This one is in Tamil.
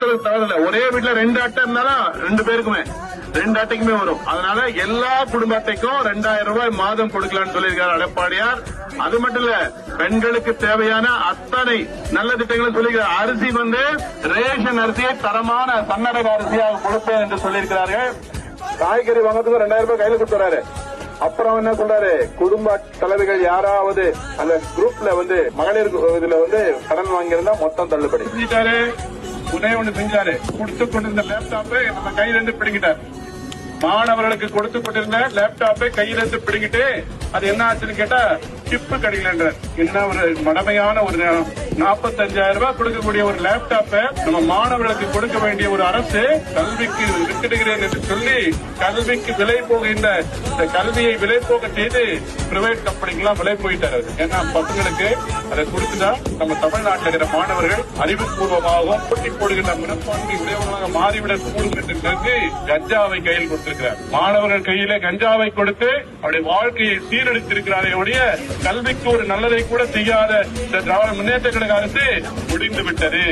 ஒரே வீட்டுல 2 அட்டை இருந்தாலும் 2 பேருக்குமே 2 அட்டைக்குமே வரும். அதனால எல்லா குடும்ப அட்டைக்கும் 2000 ரூபாய் மாதம் கொடுக்கலாம்னு சொல்லியிருக்காரு எடப்பாடியார். அது மட்டும் இல்ல, பெண்களுக்கு தேவையான அத்தனை நல்ல திட்டங்களும் சொல்லியிருக்காரு. அரிசி ரேஷன் அரிசியை தரமான சன்னரக அரிசியாக கொடுப்பேன் என்று சொல்லியிருக்கிறார்கள். காய்கறி வாங்கறதுக்கு 2000 ரூபாய் கையில கொடுத்துறாரு. அப்புறம் என்ன சொல்றாரு, குடும்ப தலைவிகள் யாராவது அந்த குரூப்ல மகளிர் இதுல கடன் வாங்கியிருந்தா மொத்தம் தள்ளுபடி செஞ்சிட்டாரு. ஒண்ணு செஞ்சாரு, கொடுத்து கொண்டிருந்த லேப்டாப்பை நம்ம கையிலிருந்து பிடிக்கிட்டார். மாணவர்களுக்கு கொடுத்து கொண்டிருந்த லேப்டாப்பை கையிலிருந்து பிடிக்கிட்டு அது என்ன ஆச்சுன்னு கேட்டா சிப்பு கிடைக்கல. என்ன ஒரு மடமையான ஒரு 45,000 ரூபாய் கொடுக்கக்கூடிய ஒரு லேப்டாப்பை நம்ம மாணவர்களுக்கு கொடுக்க வேண்டிய ஒரு அரசு கல்விக்கு விட்டுடுகிறேன் என்று சொல்லி கல்விக்கு விலை போகின்ற இந்த கல்வியை விலை போக செய்து பிரைவேட் கம்பெனிக்கெல்லாம் விலை போயிட்டாரு. ஏன்னா பசங்களுக்கு அதை கொடுத்துதான் நம்ம தமிழ்நாட்டில் இருக்கிற மாணவர்கள் அறிவுபூர்வமாகவும் போட்டி போடுகின்ற மனப்பான்மை உடையவர்களாக மாறிவிடக் கூடும் என்று கருதி கஞ்சாவை கையில் கொடுத்திருக்கிறார். மாணவர்கள் கையிலே கஞ்சாவை கொடுத்து அவருடைய வாழ்க்கையை சீரழித்திருக்கிறாரே ஒழிய கல்விக்கு ஒரு நல்லதை கூட செய்யாத இந்த திராவிட முன்னேற்ற கழக அரசு முடிந்து விட்டது.